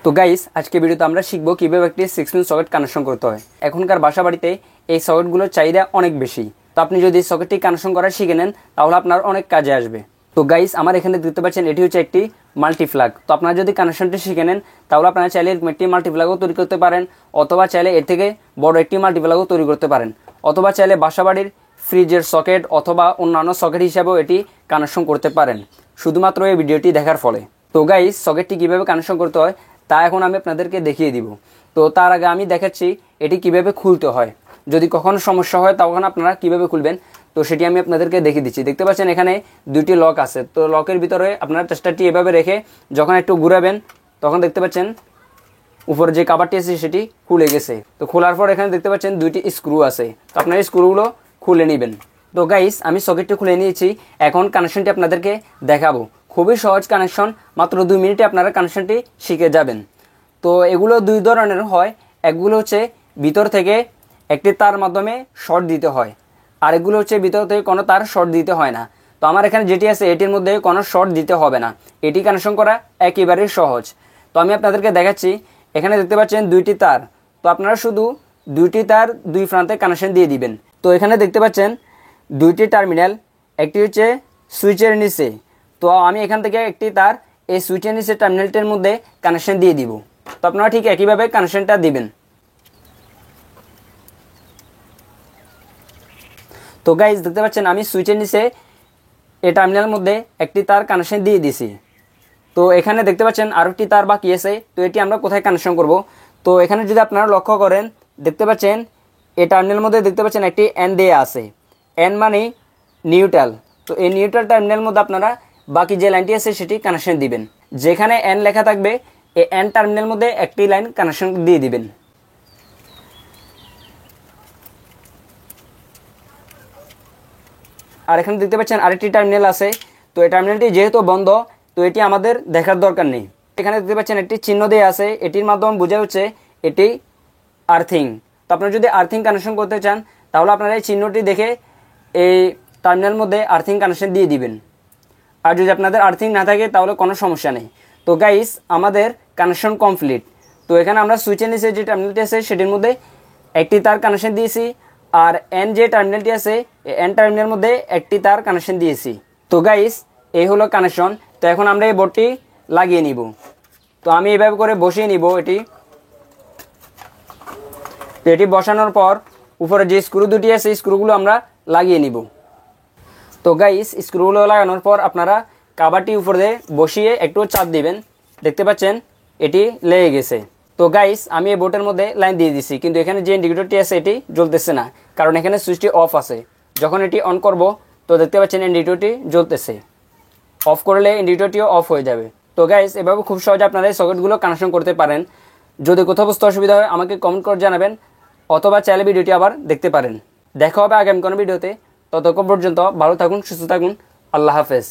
তো গাইস আজকে ভিডিওতে আমরা শিখবো কিভাবে একটি 6 পিন সকেট কানেকশন করতে হয়। এখনকার বাসা বাড়িতে এই সকেটগুলোর চাহিদা অনেক বেশি। তো আপনি যদি সকেটটি কানেকশন করা শিখে নেন তাহলে আপনার অনেক কাজে আসবে। তো গাইস আমার এখানে দেখতে পাচ্ছেন এটি হচ্ছে একটি মাল্টিপ্লাগ। তো আপনারা যদি কানেকশনটি শিখে নেন তাহলে আপনারা চাইলে একটি মাল্টিপ্লাগও তৈরি করতে পারেন, অথবা চাইলে এর থেকে বড় একটি মাল্টিপ্লাগও তৈরি করতে পারেন, অথবা চাইলে বাসা বাড়ির ফ্রিজের সকেট অথবা অন্যান্য সকেট হিসাবেও এটি কানেকশন করতে পারেন শুধুমাত্র এই ভিডিওটি দেখার ফলে। তো গাইস সকেটটি কীভাবে কানেকশন করতে হয় তা এখন আমি আপনাদেরকে দেখিয়ে দিব। তো তার আগে আমি দেখাচ্ছি এটি কিভাবে খুলতে হয়। যদি কখনো সমস্যা হয় তখন আপনারা কিভাবে খুলবেন তো সেটি আমি আপনাদেরকে দেখিয়ে দিচ্ছি। দেখতে পাচ্ছেন এখানে দুইটি লক আছে। তো লকের ভিতরে আপনারা টেস্টারটি এভাবে রেখে যখন একটু ঘুরাবেন তখন দেখতে পাচ্ছেন উপরে যে কাভারটি আছে সেটি খুলে গেছে। তো খোলার পর এখানে দেখতে পাচ্ছেন দুইটি স্ক্রু আছে। তো আপনারা স্ক্রুগুলো খুলে নেবেন। তো গাইস আমি সকেটটি খুলে নিয়েছি, এখন কানেকশনটি আপনাদেরকে দেখাবো। খুবই সহজ কানেকশন, মাত্র 2 মিনিটে আপনারা কানেকশনটি শিখে যাবেন। তো এগুলো দুই ধরনের হয়, একগুলো হচ্ছে ভিতর থেকে একটি তার মাধ্যমে শর্ট দিতে হয়, আর এগুলো হচ্ছে ভিতর থেকে কোনো তার শর্ট দিতে হয় না। তো আমার এখানে যেটি আছে এটির মধ্যে কোনো শর্ট দিতে হবে না, এটি কানেকশন করা একেবারেই সহজ। তো আমি আপনাদেরকে দেখাচ্ছি। এখানে দেখতে পাচ্ছেন দুইটি তার। তো আপনারা শুধু দুইটি তার দুই প্রান্তে কানেকশন দিয়ে দিবেন। তো এখানে দেখতে পাচ্ছেন দুইটি টার্মিনাল, একটি হচ্ছে সুইচের নিচে। তো আমি এখান থেকে একটি তার এই সুইচের নিচে টার্মিনালটির মধ্যে কানেকশন দিয়ে দিব। তো আপনারা ঠিক একইভাবে কানেকশনটা দিবেন। তো গাইজ দেখতে পাচ্ছেন আমি সুইচের নিচে এই টার্মিনালের মধ্যে একটি তার কানেকশন দিয়ে দিছি। তো এখানে দেখতে পাচ্ছেন আরও একটি তার বাকি আছে। তো এটি আমরা কোথায় কানেকশন করব? তো এখানে যদি আপনারা লক্ষ্য করেন দেখতে পাচ্ছেন এই টার্মিনালের মধ্যে দেখতে পাচ্ছেন একটি এন দেয়া আছে। এন মানে নিউট্রাল। তো এই নিউট্রাল টার্মিনালের মধ্যে আপনারা বাকি যে লাইনটি আছে সেটি কানেকশন দিবেন। যেখানে এন লেখা থাকবে এই এন টার্মিনালের মধ্যে একটি লাইন কানেকশন দিয়ে দিবেন। আর এখানে দেখতে পাচ্ছেন আরেকটি টার্মিনাল আছে। তো এই টার্মিনালটি যেহেতু বন্ধ তো এটি আমাদের দেখার দরকার নেই। এখানে দেখতে পাচ্ছেন একটি চিহ্ন দেওয়া আছে, এটির মাধ্যমে বোঝা হচ্ছে এটি আর্থিং। তো আপনারা যদি আর্থিং কানেকশন করতে চান তাহলে আপনারা এই চিহ্নটি দেখে এই টার্মিনালের মধ্যে আর্থিং কানেকশন দিয়ে দিবেন। আর যদি আপনাদের আর্থিং না থাকে তাহলে কোনো সমস্যা নেই। তো গাইস আমাদের কানেকশন কমপ্লিট। তো এখানে আমরা সুইচের নিচে যে টার্মিনালটি আছে সেটির মধ্যে একটি তার কানেকশন দিয়েছি, আর এন যে টার্মিনালটি আছে এন টার্মিনালের মধ্যে একটি তার কানেকশন দিয়েছি। তো গাইস এই হলো কানেকশন। তো এখন আমরা এই বোর্ডটি লাগিয়ে নিব। তো আমি এইভাবে করে বসিয়ে নিব এটি। তো এটি বসানোর পর উপরে যে স্ক্রু দুটি আছে স্ক্রুগুলো আমরা লাগিয়ে নিব। তো গাইস স্ক্রুগুলো লাগানোর পর আপনারা কাভারটি উপরে বসিয়ে একটু চাপ দিবেন। দেখতে পাচ্ছেন এটি লেগে গেছে। তো গাইস আমি এই বোর্ডের মধ্যে লাইন দিয়ে দিছি, কিন্তু এখানে যে ইন্ডিকেটরটি আছে এটি জ্বলতেছে না, কারণ এখানে সুইচটি অফ আছে। যখন এটি অন করব তো দেখতে পাচ্ছেন ইন্ডিকেটরটি জ্বলতেছে। অফ করলে ইন্ডিকেটরটিও অফ হয়ে যাবে। তো গাইস এভাবে খুব সহজে আপনারা এই সকেটগুলো কানেকশন করতে পারেন। যদি কোথাও বুঝতে অসুবিধা হয় আমাকে কমেন্ট করে জানাবেন, অথবা চাইলে ভিডিওটি আবার দেখতে পারেন। দেখা হবে আগামী কোনো ভিডিওতে। ততক্ষণ পর্যন্ত ভালো থাকুন, সুস্থ থাকুন। আল্লাহ হাফেজ।